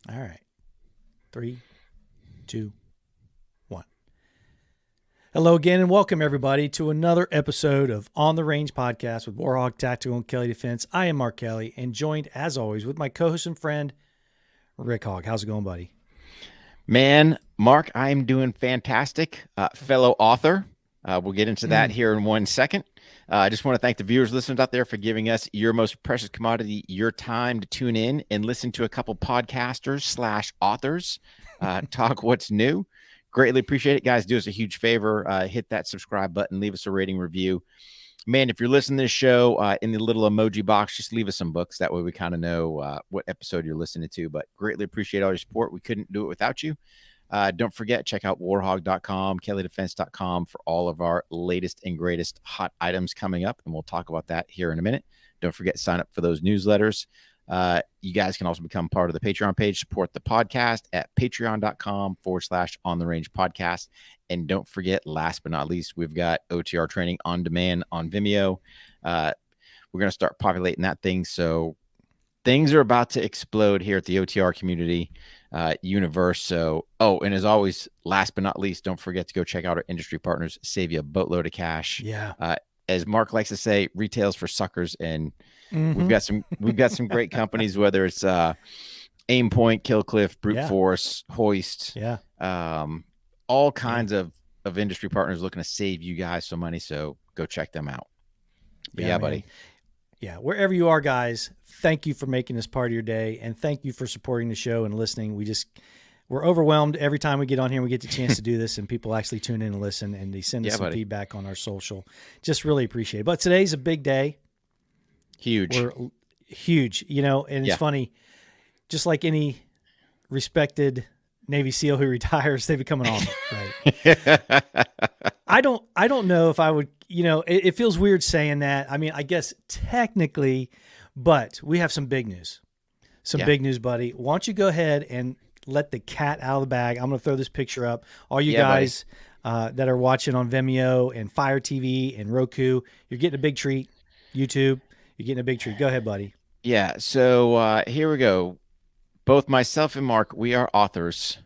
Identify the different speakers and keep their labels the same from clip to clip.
Speaker 1: All right. 3, 2, 1. Hello again, and welcome everybody to another episode of On the Range Podcast with Warhawk Tactical and Kelly Defense. I am Mark Kelly, and joined as always with my co-host and friend Rick Hogg. How's it going, buddy?
Speaker 2: Man, Mark, I'm doing fantastic. Fellow author. We'll get into that here in 1 second. I just want to thank the viewers, listeners out there for giving us your most precious commodity, your time to tune in and listen to a couple podcasters / authors talk what's new. Greatly appreciate it, guys. Do us a huge favor. Hit that subscribe button. Leave us a rating review. Man, if you're listening to this show in the little emoji box, just leave us some books. That way we kind of know what episode you're listening to. But greatly appreciate all your support. We couldn't do it without you. Don't forget, check out warhog.com, kellydefense.com for all of our latest and greatest hot items coming up. And we'll talk about that here in a minute. Don't forget to sign up for those newsletters. You guys can also become part of the Patreon page, support the podcast at patreon.com/on-the-range-podcast. And don't forget, last but not least, we've got OTR training on demand on Vimeo. We're going to start populating that thing. So things are about to explode here at the OTR community universe. So, and as always, last but not least, don't forget to go check out our industry partners, save you a boatload of cash.
Speaker 1: Yeah.
Speaker 2: As Mark likes to say, retail's for suckers. And we've got some great companies, whether it's Aim Point, Kill Cliff, Brute Force, Hoist, all kinds of industry partners looking to save you guys some money. So go check them out. But yeah, buddy.
Speaker 1: Yeah, wherever you are, guys, thank you for making this part of your day, and thank you for supporting the show and listening. We're overwhelmed every time we get on here and we get the chance to do this, and people actually tune in and listen, and they send us some feedback on our social. Just really appreciate it. But today's a big day.
Speaker 2: Huge.
Speaker 1: We're huge, and it's funny, just like any respected Navy SEAL who retires, they become an author, right? I don't know if I would, it feels weird saying that. I mean, I guess technically, but we have some big news. Big news, buddy. Why don't you go ahead and let the cat out of the bag? I'm going to throw this picture up. All you guys that are watching on Vimeo and Fire TV and Roku, you're getting a big treat. YouTube, you're getting a big treat. Go ahead, buddy.
Speaker 2: Yeah. So here we go. Both myself and Mark, we are authors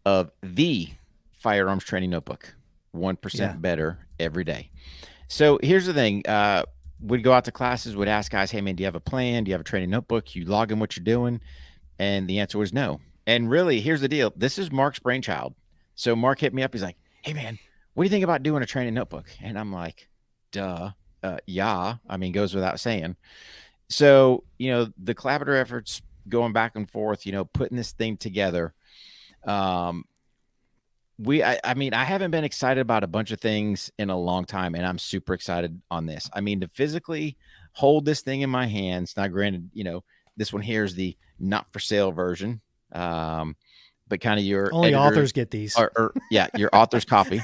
Speaker 2: of the Firearms Training Notebook, 1% better every day. So here's the thing. We'd go out to classes, would ask guys, hey, man, do you have a plan? Do you have a training notebook? You log in what you're doing? And the answer was no. And really, here's the deal. This is Mark's brainchild. So Mark hit me up. He's like, hey, man, what do you think about doing a training notebook? And I'm like, duh. Yeah. I mean, goes without saying. So, the collaborative efforts going back and forth, putting this thing together. I haven't been excited about a bunch of things in a long time, and I'm super excited on this. I mean, to physically hold this thing in my hands. Now, granted, this one here is the not for sale version, but kind of your
Speaker 1: only authors get these,
Speaker 2: your author's copy.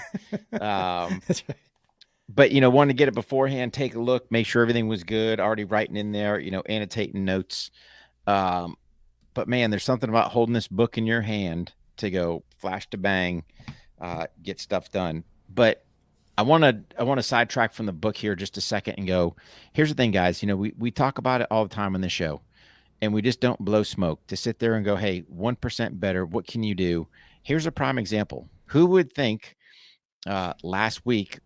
Speaker 1: That's right.
Speaker 2: But wanted to get it beforehand, take a look, make sure everything was good. Already writing in there, annotating notes. But man, there's something about holding this book in your hand to go flash to bang, get stuff done. But I want to sidetrack from the book here just a second and go, here's the thing, guys. We talk about it all the time on the show, and we just don't blow smoke to sit there and go, hey, 1% better. What can you do? Here's a prime example. Who would think last week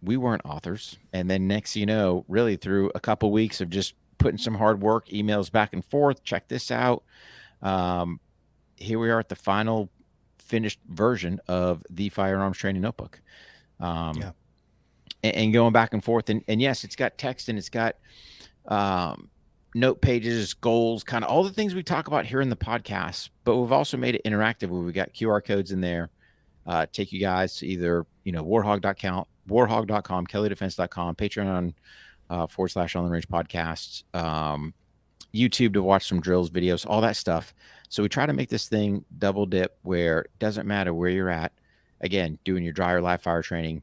Speaker 2: we weren't authors, and then next, really through a couple weeks of just putting some hard work, emails back and forth, check this out. Here we are at the final finished version of the Firearms Training Notebook. And going back and forth. And yes, it's got text and it's got note pages, goals, kind of all the things we talk about here in the podcast, but we've also made it interactive where we got QR codes in there. Take you guys to either, warhog.com, kellydefense.com, Patreon / on the range podcasts, YouTube to watch some drills, videos, all that stuff. So we try to make this thing double dip where it doesn't matter where you're at. Again, doing your dry or live fire training,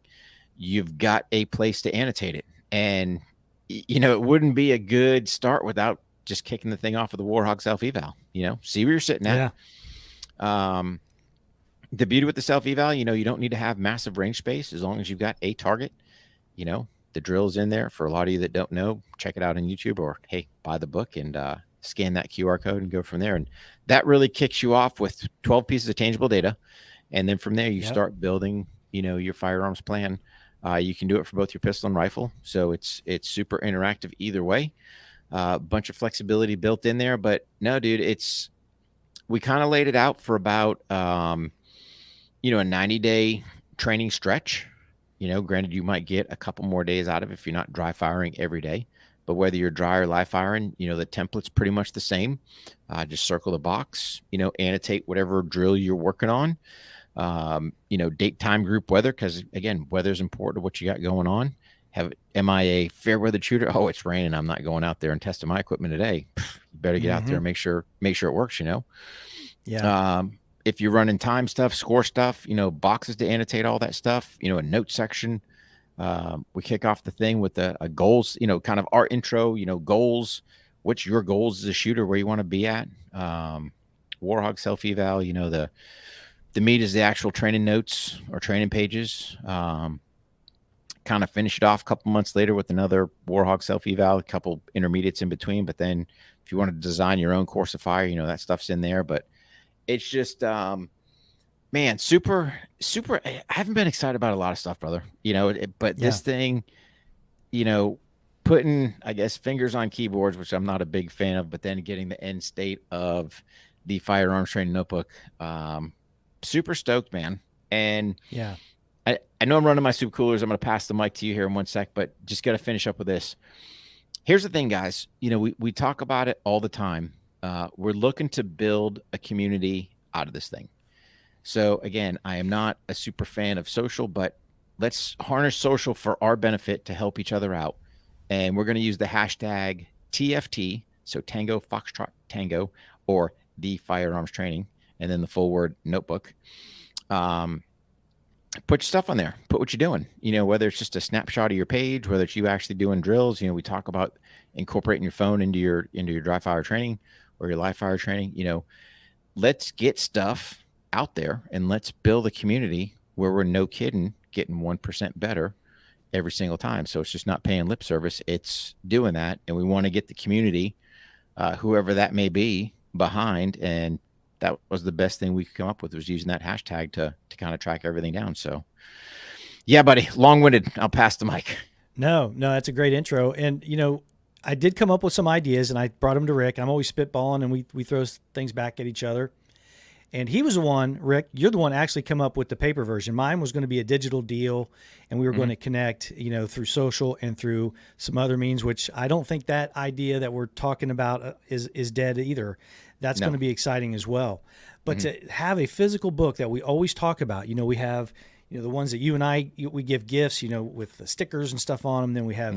Speaker 2: you've got a place to annotate it. And, it wouldn't be a good start without just kicking the thing off of the Warhog self-eval, see where you're sitting at. Yeah. The beauty with the self-eval, you don't need to have massive range space as long as you've got a target. The drill's in there. For a lot of you that don't know, check it out on YouTube or, hey, buy the book and scan that QR code and go from there. And that really kicks you off with 12 pieces of tangible data. And then from there, you start building, your firearms plan. You can do it for both your pistol and rifle. So it's super interactive either way. A bunch of flexibility built in there. But no, dude, we kind of laid it out for about, a 90-day training stretch. Granted, you might get a couple more days out of it if you're not dry firing every day. But whether you're dry or live firing, the template's pretty much the same. Just circle the box, annotate whatever drill you're working on. Date, time, group, weather, because again, weather's important to what you got going on. Am I a fair weather shooter? Oh, it's raining. I'm not going out there and testing my equipment today. You better get out there and make sure it works,
Speaker 1: Yeah.
Speaker 2: If you're running time stuff, score stuff, boxes to annotate all that stuff, a note section. We kick off the thing with a goals, kind of our intro, goals. What's your goals as a shooter, where you want to be at? Warhog self-eval, the meat is the actual training notes or training pages. Kind of finish it off a couple months later with another Warhog self-eval, a couple intermediates in between. But then if you want to design your own course of fire, that stuff's in there. But it's just, man, super. I haven't been excited about a lot of stuff, brother. But this thing, putting, I guess, fingers on keyboards, which I'm not a big fan of, but then getting the end state of the Firearms Training Notebook, super stoked, man. And
Speaker 1: yeah,
Speaker 2: I know I'm running my soup coolers. I'm going to pass the mic to you here in one sec, but just got to finish up with this. Here's the thing, guys. We talk about it all the time. We're looking to build a community out of this thing. So again, I am not a super fan of social, but let's harness social for our benefit to help each other out. And we're going to use the hashtag TFT, so Tango Foxtrot Tango, or the Firearms Training, and then the full word notebook. Put your stuff on there. Put what you're doing. Whether it's just a snapshot of your page, whether it's you actually doing drills. We talk about incorporating your phone into your dry fire training or your live fire training. Let's get stuff out there and let's build a community where we're no kidding getting 1% better every single time. So it's just not paying lip service. It's doing that. And we want to get the community, whoever that may be, behind. And that was the best thing we could come up with, was using that hashtag to kind of track everything down. So yeah, buddy, long-winded. I'll pass the mic.
Speaker 1: No, that's a great intro. And, I did come up with some ideas and I brought them to Rick. I'm always spitballing and we throw things back at each other. And he was the one, Rick, you're the one actually come up with the paper version. Mine was going to be a digital deal, and we were going to connect, through social and through some other means, which I don't think that idea that we're talking about is dead either. That's going to be exciting as well. But to have a physical book that we always talk about, we have, the ones that you and I, we give gifts, with the stickers and stuff on them. Then we have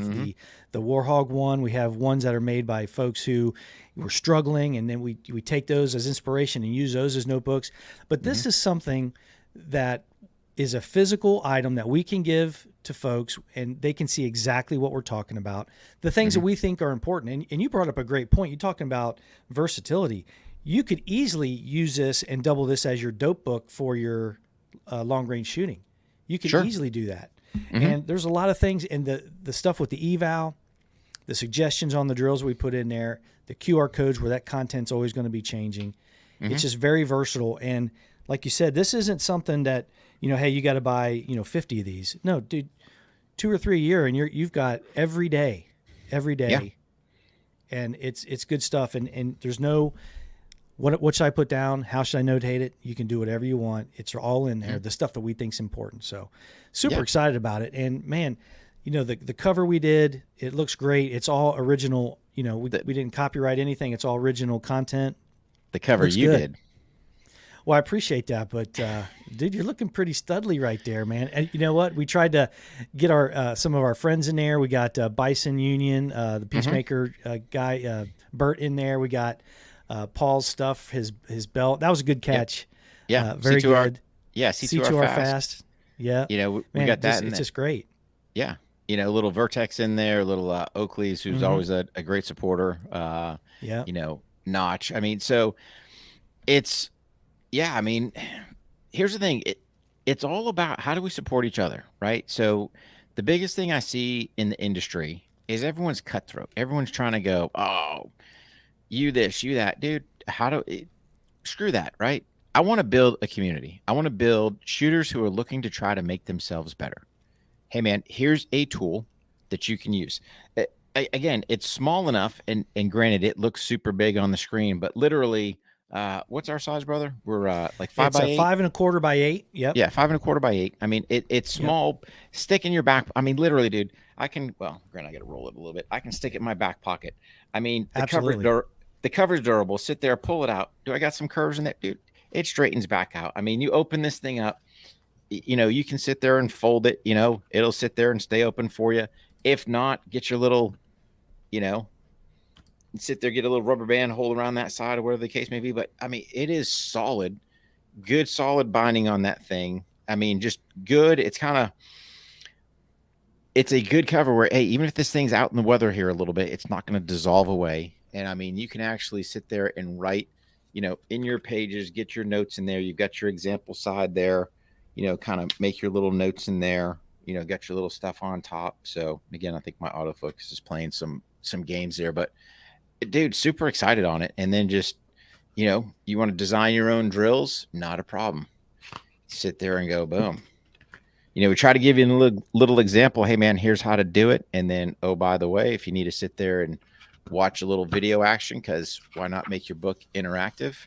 Speaker 1: the Warhog one. We have ones that are made by folks who were struggling, and then we take those as inspiration and use those as notebooks. But this is something that is a physical item that we can give to folks, and they can see exactly what we're talking about, the things that we think are important. And you brought up a great point. You're talking about versatility. You could easily use this and double this as your dope book for your long-range shooting. You could easily do that. And there's a lot of things in the stuff with the eval, the suggestions on the drills we put in there, the QR codes where that content's always going to be changing. It's just very versatile. And like you said, this isn't something that, hey, you got to buy, 50 of these. No, dude, 2 or 3 a year, and you've got every day. Yeah. And it's good stuff. And there's no, what should I put down? How should I notate it? You can do whatever you want. It's all in there, the stuff that we think is important. So super excited about it. And man, the cover we did, it looks great. It's all original. We didn't copyright anything. It's all original content.
Speaker 2: The cover you did.
Speaker 1: Well, I appreciate that, but dude, you're looking pretty studly right there, man. And you know what? We tried to get our some of our friends in there. We got Bison Union, the Peacemaker guy, Bert in there. We got Paul's stuff, his belt. That was a good catch.
Speaker 2: Yeah,
Speaker 1: very
Speaker 2: C2R,
Speaker 1: good.
Speaker 2: Yeah, C2R
Speaker 1: fast. Yeah,
Speaker 2: we got that.
Speaker 1: It's just great.
Speaker 2: Yeah, a little Vertex in there, a little Oakley's, who's always a great supporter. Notch. I mean, so it's here's the thing. It's all about how do we support each other, right? So the biggest thing I see in the industry is everyone's cutthroat. Everyone's trying to go, oh, you this, you that, dude. Screw that, right? I want to build a community. I want to build shooters who are looking to try to make themselves better. Hey, man, here's a tool that you can use. Again, it's small enough, and granted, it looks super big on the screen, but literally, what's our size, brother? We're like 5
Speaker 1: It's
Speaker 2: by
Speaker 1: a
Speaker 2: 8.
Speaker 1: 5 1/4 by 8. Yep.
Speaker 2: Yeah, 5 1/4 by 8. I mean, it's
Speaker 1: Yep.
Speaker 2: small. Stick in your back. I mean, literally, dude. I can. Well, granted, I got to roll it a little bit. I can stick it in my back pocket. I mean,
Speaker 1: Absolutely.
Speaker 2: the cover's durable. Sit there, pull it out. Do I got some curves in that, dude? It straightens back out. I mean, you open this thing up. You can sit there and fold it. It'll sit there and stay open for you. If not, get your little, you know, sit there, get a little rubber band, hold around that side or whatever the case may be. But I mean, it is solid, good, solid binding on that thing. I mean, just good. It's a good cover where, hey, even if this thing's out in the weather here a little bit, it's not going to dissolve away. And I mean, you can actually sit there and write, in your pages, get your notes in there. You've got your example side there, kind of make your little notes in there, got your little stuff on top. So again, I think my autofocus is playing some games there, but dude, super excited on it. And then just, you want to design your own drills, not a problem. Sit there and go, boom. We try to give you a little example. Hey, man, here's how to do it. And then, oh, by the way, if you need to sit there and watch a little video action, because why not make your book interactive?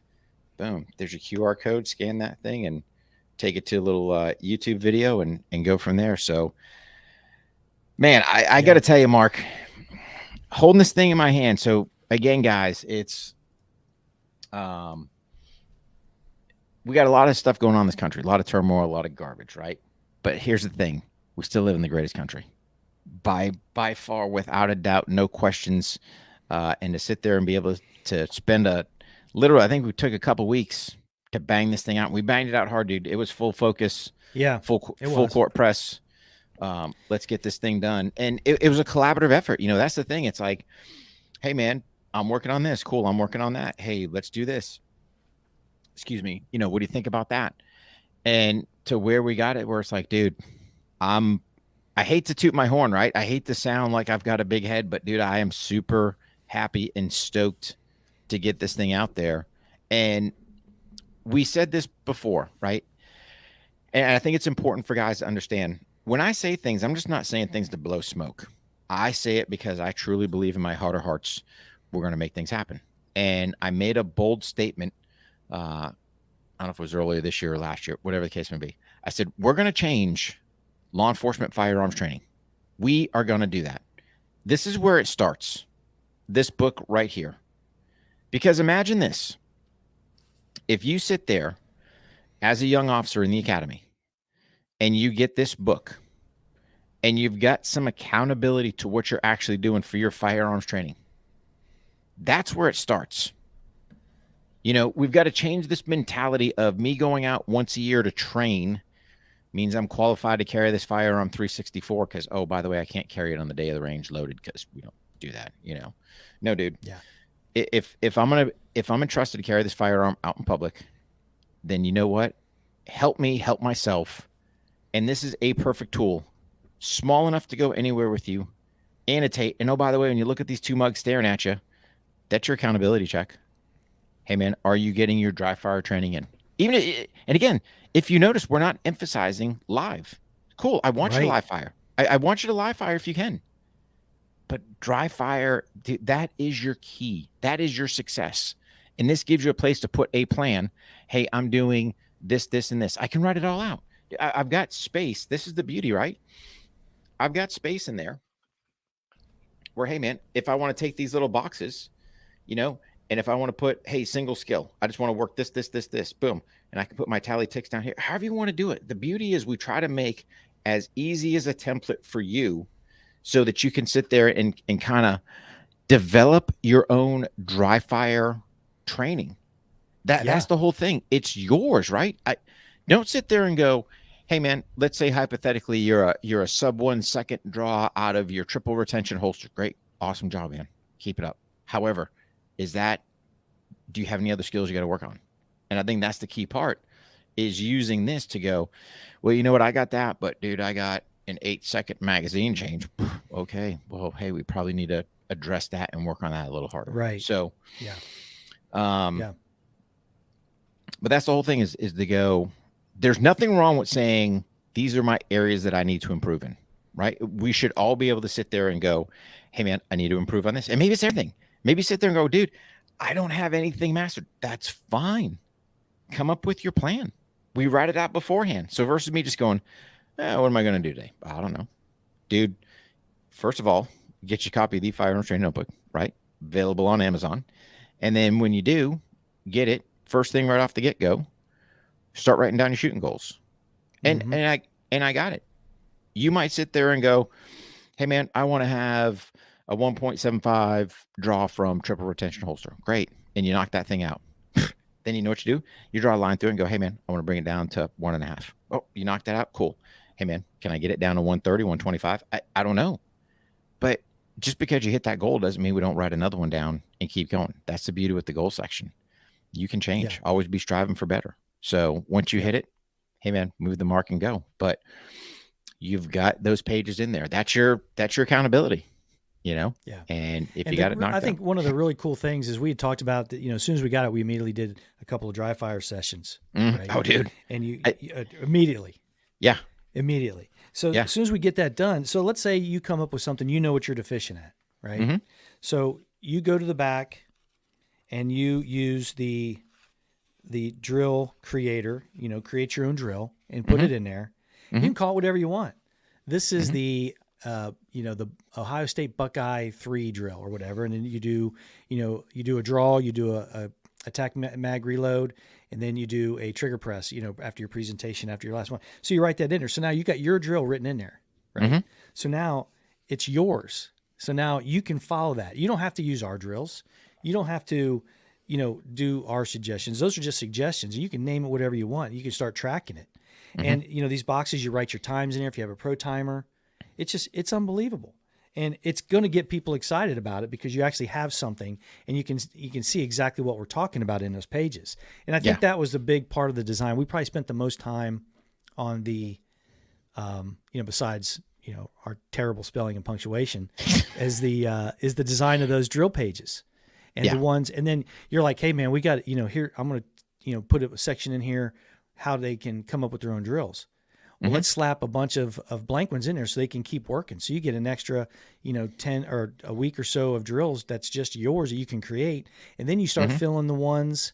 Speaker 2: Boom. There's your QR code. Scan that thing and take it to a little YouTube video and go from there. So, man, I got to tell you, Mark, holding this thing in my hand. So, again, guys, it's we got a lot of stuff going on in this country, a lot of turmoil, a lot of garbage, right? But here's the thing. We still live in the greatest country. By far, without a doubt, no questions. And to sit there and be able to spend literally, I think we took a couple weeks to bang this thing out. We banged it out hard, dude. It was full focus.
Speaker 1: Yeah.
Speaker 2: Full court press. Let's get this thing done. And it was a collaborative effort. That's the thing. It's like, hey, man, I'm working on this. Cool. I'm working on that. Hey, let's do this. Excuse me. What do you think about that? And to where we got it, where it's like, dude, I hate to toot my horn, right? I hate to sound like I've got a big head, but dude, I am super happy and stoked to get this thing out there. And we said this before, right? And I think it's important for guys to understand when I say things, I'm just not saying things to blow smoke. I say it because I truly believe in my heart of hearts, we're going to make things happen. And I made a bold statement. I don't know if it was earlier this year or last year, whatever the case may be. I said, we're going to change law enforcement firearms training. We are going to do that. This is where it starts. This book right here. Because imagine this. If you sit there as a young officer in the academy and you get this book and you've got some accountability to what you're actually doing for your firearms training, that's where it starts. We've got to change this mentality of me going out once a year to train means I'm qualified to carry this firearm 364 because, oh, by the way, I can't carry it on the day of the range loaded because we don't do that, No, dude.
Speaker 1: Yeah.
Speaker 2: If I'm entrusted to carry this firearm out in public, then you know what? Help me help myself. And this is a perfect tool, small enough to go anywhere with you, annotate. And oh, by the way, when you look at these two mugs staring at you, that's your accountability check. Hey, man, are you getting your dry fire training in? And again, if you notice, we're not emphasizing live. Cool. I want you to live fire. I want you to live fire if you can. But dry fire, dude, that is your key. That is your success. And this gives you a place to put a plan. Hey, I'm doing this, this, and this. I can write it all out. I've got space. This is the beauty, right? I've got space in there where, hey, man, if I want to take these little boxes, and if I want to put, hey, single skill, I just want to work this, boom. And I can put my tally ticks down here. However you want to do it. The beauty is we try to make as easy as a template for you so that you can sit there and kind of develop your own dry fire training. That's the whole thing. It's yours, right? Don't sit there and go, hey, man, let's say hypothetically you're a sub 1 second draw out of your triple retention holster. Great. Awesome job, man. Keep it up. However, do you have any other skills you got to work on? And I think that's the key part is using this to go, well, you know what? I got that, but dude, I got an 8-second magazine change. Okay. Well, hey, we probably need a address that and work on that a little harder.
Speaker 1: Right.
Speaker 2: So,
Speaker 1: yeah.
Speaker 2: But that's the whole thing is to go, there's nothing wrong with saying, these are my areas that I need to improve in, right? We should all be able to sit there and go, hey man, I need to improve on this. And maybe it's everything. Maybe sit there and go, dude, I don't have anything mastered. That's fine. Come up with your plan. We write it out beforehand. So versus me just going, what am I going to do today? I don't know. Dude, first of all, get your copy of the Firearms Training Notebook, right? Available on Amazon. And then when you do get it, first thing right off the get-go, start writing down your shooting goals. And I got it. You might sit there and go, hey man, I want to have a 1.75 draw from triple retention holster. Great. And you knock that thing out. Then you know what you do? You draw a line through it and go, hey man, I want to bring it down to 1.5. Oh, you knocked that out? Cool. Hey man, can I get it down to 130, 125? I don't know. But just because you hit that goal doesn't mean we don't write another one down and keep going. That's the beauty with the goal section. You can change. Yeah. Always be striving for better. So once you hit it, hey man, move the mark and go. But you've got those pages in there. That's your accountability, you know?
Speaker 1: Yeah.
Speaker 2: And if you got it knocked out.
Speaker 1: I think one of the really cool things is we had talked about that, as soon as we got it, we immediately did a couple of dry fire sessions.
Speaker 2: Right? Oh, dude.
Speaker 1: And you immediately.
Speaker 2: Yeah.
Speaker 1: Immediately. So as soon as we get that done, so let's say you come up with something, you know what you're deficient at, right? Mm-hmm. So you go to the back and you use the drill creator, create your own drill and put it in there. Mm-hmm. You can call it whatever you want. This is the Ohio State Buckeye 3 drill or whatever. And then you do a draw, you do a attack mag reload, and then you do a trigger press, after your presentation, after your last one. So you write that in there. So now you got your drill written in there, right? Mm-hmm. So now it's yours. So now you can follow that. You don't have to use our drills. You don't have to, do our suggestions. Those are just suggestions. You can name it whatever you want. You can start tracking it. Mm-hmm. And, these boxes, you write your times in there. If you have a pro timer, it's unbelievable. And it's going to get people excited about it because you actually have something and you can see exactly what we're talking about in those pages. And I think that was the big part of the design. We probably spent the most time on the, besides, our terrible spelling and punctuation is the design of those drill pages and the ones. And then you're like, hey man, we got, here, I'm going to, put a section in here, how they can come up with their own drills. Well, let's slap a bunch of blank ones in there so they can keep working. So you get an extra, 10 or a week or so of drills that's just yours that you can create. And then you start filling the ones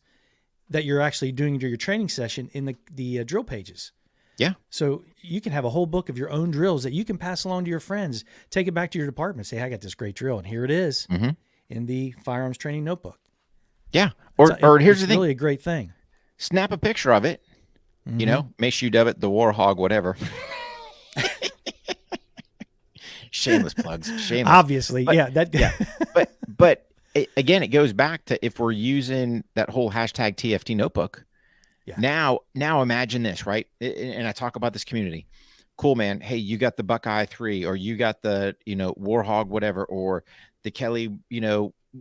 Speaker 1: that you're actually doing your training session in the drill pages.
Speaker 2: Yeah.
Speaker 1: So you can have a whole book of your own drills that you can pass along to your friends. Take it back to your department. Say, I got this great drill, and here it is in the Firearms Training Notebook.
Speaker 2: Yeah. Or here's the thing.
Speaker 1: It's really a great thing.
Speaker 2: Snap a picture of it. Make sure you dub it the War Hog, whatever. Shameless plugs. Shameless.
Speaker 1: Obviously, but,
Speaker 2: But again, it goes back to if we're using that whole hashtag TFT Notebook. Yeah. Now imagine this, right? And I talk about this community. Cool, man. Hey, you got the Buckeye 3, or you got the War Hog, whatever, or the Kelly,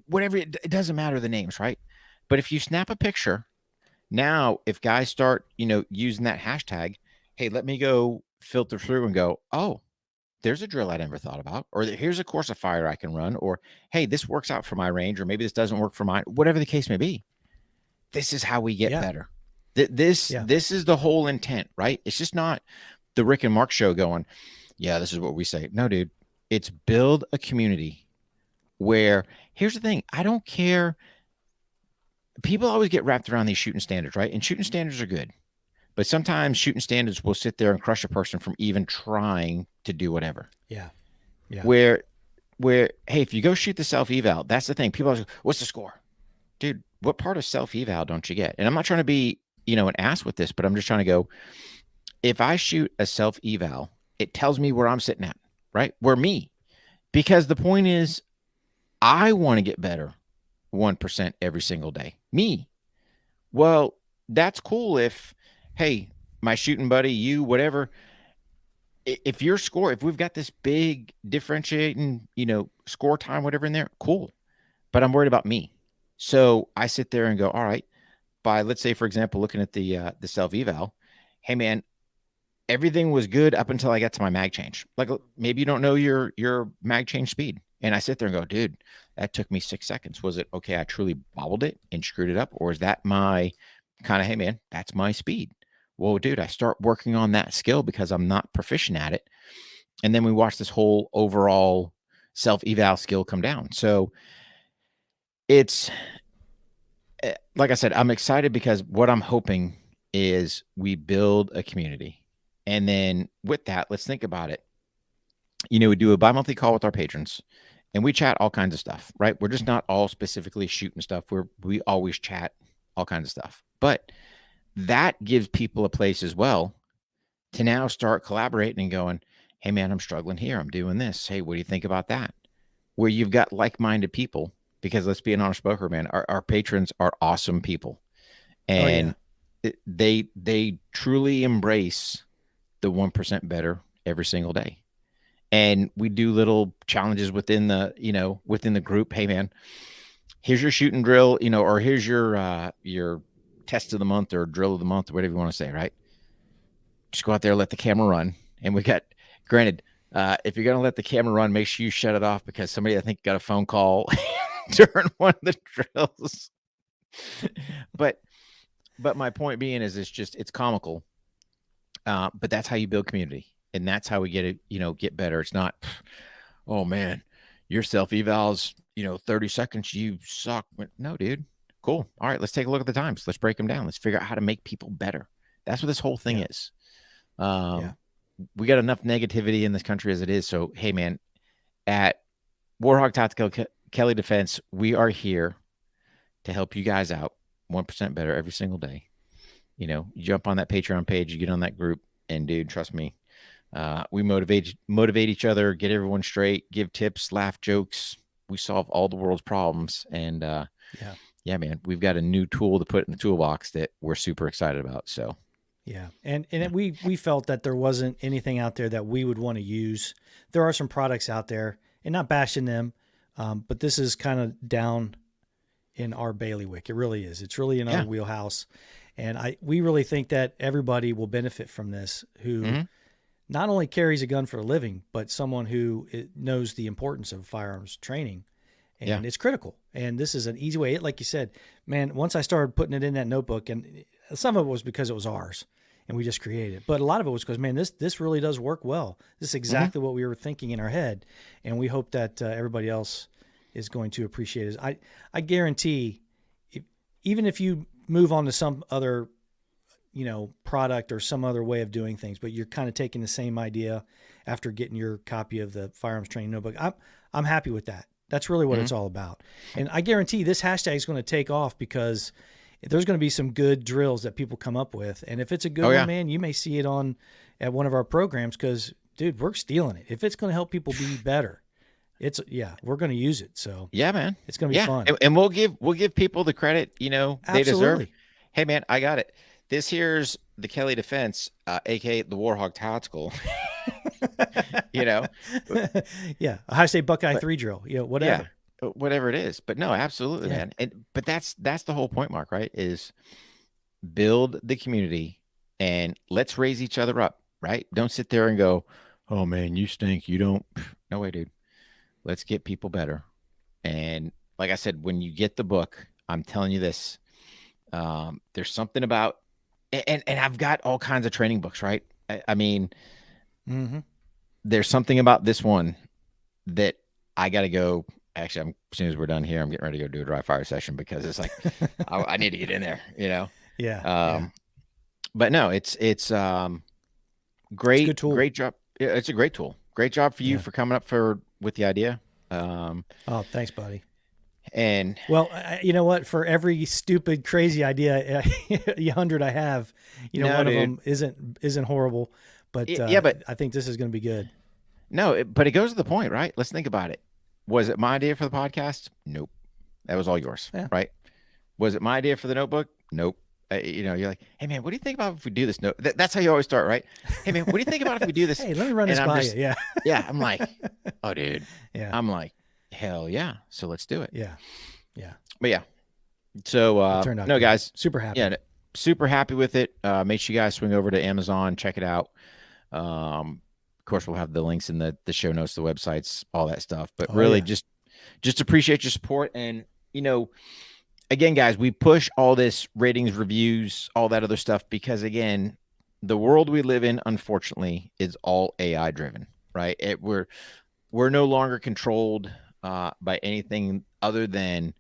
Speaker 2: whatever. It doesn't matter the names, right? But if you snap a picture. Now, if guys start, using that hashtag, hey, let me go filter through and go, oh, there's a drill I never thought about, or here's a course of fire I can run, or hey, this works out for my range, or maybe this doesn't work for mine, whatever the case may be. This is how we get better. This is the whole intent, right? It's just not the Rick and Mark show going, yeah, this is what we say. No, dude, it's build a community where here's the thing. I don't care. People always get wrapped around these shooting standards, right? And shooting standards are good, but sometimes shooting standards will sit there and crush a person from even trying to do whatever.
Speaker 1: Yeah.
Speaker 2: Where, hey, if you go shoot the self-eval, that's the thing. People are like, what's the score? Dude, what part of self-eval don't you get? And I'm not trying to be, an ass with this, but I'm just trying to go, if I shoot a self-eval, it tells me where I'm sitting at, right? Where me, because the point is I want to get better 1% every single day. Me. Well, that's cool if, hey, my shooting buddy, you, whatever, if your score, if we've got this big differentiating, score time, whatever in there, cool. But I'm worried about me. So I sit there and go, all right, by, let's say, for example, looking at the self-eval, hey man, everything was good up until I got to my mag change. Like maybe you don't know your mag change speed. And I sit there and go, dude, that took me 6 seconds. Was it okay? I truly bobbled it and screwed it up, or is that my kind of, hey man, that's my speed? Well, dude, I start working on that skill because I'm not proficient at it. And then we watch this whole overall self-eval skill come down. So it's, like I said, I'm excited because what I'm hoping is we build a community. And then with that, let's think about it. We do a bi-monthly call with our patrons and we chat all kinds of stuff, right? We're just not all specifically shooting stuff. We always chat all kinds of stuff, but that gives people a place as well to now start collaborating and going, hey man, I'm struggling here. I'm doing this. Hey, what do you think about that? Where you've got like-minded people, because let's be an honest broker, man, our patrons are awesome people. And they truly embrace the 1% better every single day. And we do little challenges within the group. Hey man, here's your shooting drill, or here's your test of the month or drill of the month or whatever you want to say, right? Just go out there, let the camera run. And we got, granted, if you're going to let the camera run, make sure you shut it off, because somebody, I think, got a phone call during one of the drills. But my point being is it's comical. But that's how you build community. And that's how we get better. It's not, oh man, your self-evals, 30 seconds, you suck. No, dude. Cool. All right, let's take a look at the times. Let's break them down. Let's figure out how to make people better. That's what this whole thing is. We got enough negativity in this country as it is. So, hey man, at Warhawk Tactical Kelly Defense, we are here to help you guys out 1% better every single day. You jump on that Patreon page, you get on that group, and dude, trust me, we motivate each other, get everyone straight, give tips, laugh, jokes. We solve all the world's problems. And yeah, man, we've got a new tool to put in the toolbox that we're super excited about. So
Speaker 1: yeah. And we felt that there wasn't anything out there that we would want to use. There are some products out there, and not bashing them, but this is kind of down in our bailiwick. It really is. It's really in our wheelhouse. And we really think that everybody will benefit from this, who not only carries a gun for a living, but someone who knows the importance of firearms training. And it's critical. And this is an easy way. Like you said, man, once I started putting it in that notebook, and some of it was because it was ours and we just created it, but a lot of it was because, man, this really does work well. This is exactly what we were thinking in our head. And we hope that everybody else is going to appreciate it. I guarantee, even if you move on to some other, product or some other way of doing things, but you're kind of taking the same idea after getting your copy of the Firearms Training Notebook, I'm happy with that. That's really what it's all about. And I guarantee this hashtag is going to take off, because there's going to be some good drills that people come up with. And if it's a good one, man, you may see it at one of our programs, because, dude, we're stealing it. If it's going to help people be better, we're going to use it. So
Speaker 2: yeah, man,
Speaker 1: it's going to be fun.
Speaker 2: And we'll give people the credit, they deserve. Hey man, I got it. This here's the Kelly Defense, aka the Warhawk Tactical.
Speaker 1: Yeah, Ohio State Buckeye 3 drill, whatever.
Speaker 2: Yeah, whatever it is. But no, absolutely, man. But that's the whole point, Mark, right? Is build the community and let's raise each other up, right? Don't sit there and go, oh man, you stink. You don't. No way, dude. Let's get people better. And like I said, when you get the book, I'm telling you this, there's something about, and I've got all kinds of training books, right? I mean, there's something about this one that I got to go. Actually, as soon as we're done here, I'm getting ready to go do a dry fire session, because it's like, I need to get in there,
Speaker 1: Yeah.
Speaker 2: But no, it's great.
Speaker 1: It's a good tool.
Speaker 2: Great job. It's a great tool. Great job for you for coming up with the idea.
Speaker 1: Oh, thanks, buddy.
Speaker 2: And
Speaker 1: well, you know what? For every stupid, crazy idea, 100 I have, one of them isn't horrible, but but I think this is going to be good.
Speaker 2: No, but it goes to the point, right? Let's think about it. Was it my idea for the podcast? Nope. That was all yours, right? Was it my idea for the notebook? Nope. You're like, hey man, what do you think about if we do this? No, that's how you always start, right? Hey man, what do you think about if we do this?
Speaker 1: Hey, let me run this by you. Yeah.
Speaker 2: Yeah. I'm like, oh dude.
Speaker 1: Yeah.
Speaker 2: I'm like, hell yeah. So let's do it.
Speaker 1: Yeah. Yeah.
Speaker 2: But yeah. So no, guys,
Speaker 1: super happy.
Speaker 2: Yeah, super happy with it. Make sure you guys swing over to Amazon, check it out. Of course, we'll have the links in the show notes, the websites, all that stuff. But really, just appreciate your support. And, again, guys, we push all this ratings, reviews, all that other stuff because, again, the world we live in, unfortunately, is all AI driven, right? We're no longer controlled by anything other than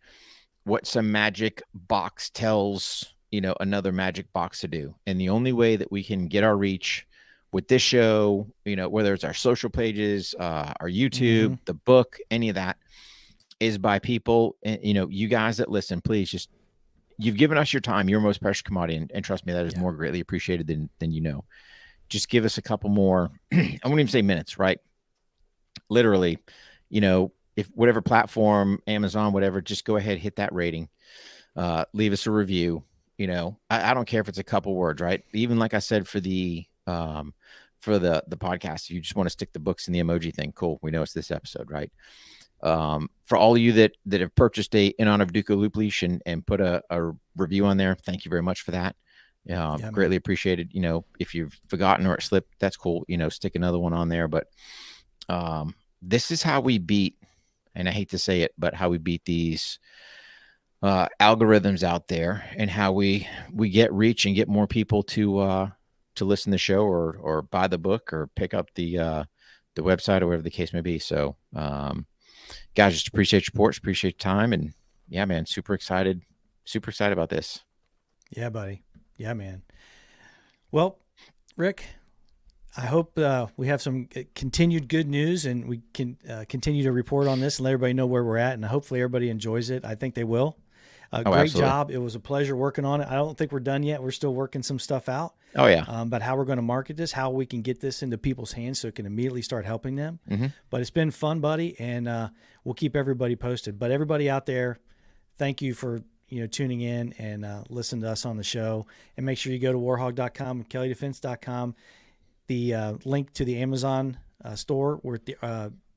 Speaker 2: what some magic box tells, another magic box to do. And the only way that we can get our reach with this show, whether it's our social pages, our YouTube, the book, any of that, is by people. And, you guys that listen, please you've given us your time, your most precious commodity. And trust me, that is more greatly appreciated than just give us a couple more, I won't even say minutes, right? Literally, if whatever platform, Amazon, whatever, just go ahead, hit that rating, leave us a review. I don't care if it's a couple words, right? Even like I said, for the podcast, you just want to stick the books in the emoji thing. Cool. We know it's this episode, right? For all of you that have purchased a In Honor of Duco Loop Leash and put a review on there, thank you very much for that. Greatly appreciated. If you've forgotten or it slipped, that's cool. Stick another one on there. But this is how we beat, and I hate to say it, but how we beat these algorithms out there, and how we get reach and get more people to listen to the show or buy the book or pick up the website or whatever the case may be. So, guys, just appreciate your support, appreciate your time, and yeah, man, super excited about this.
Speaker 1: Yeah, buddy. Yeah, man. Well, Rick, I hope we have some continued good news, and we can continue to report on this and let everybody know where we're at, and hopefully everybody enjoys it. I think they will. Great
Speaker 2: absolutely.
Speaker 1: Job. It was a pleasure working on it. I don't think we're done yet. We're still working some stuff out.
Speaker 2: Oh, yeah.
Speaker 1: But how we're going to market this, how we can get this into people's hands so it can immediately start helping them. But it's been fun, buddy, and we'll keep everybody posted. But everybody out there, thank you for tuning in and listening to us on the show. And make sure you go to warhog.com and kellydefense.com. The link to the Amazon store where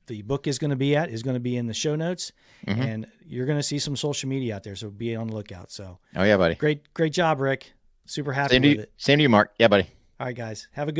Speaker 1: the book is going to be at is going to be in the show notes, and you're going to see some social media out there. So be on the lookout. So,
Speaker 2: oh yeah, buddy.
Speaker 1: Great job, Rick. Super happy with it.
Speaker 2: Same to you, Mark. Yeah, buddy.
Speaker 1: All right, guys. Have a good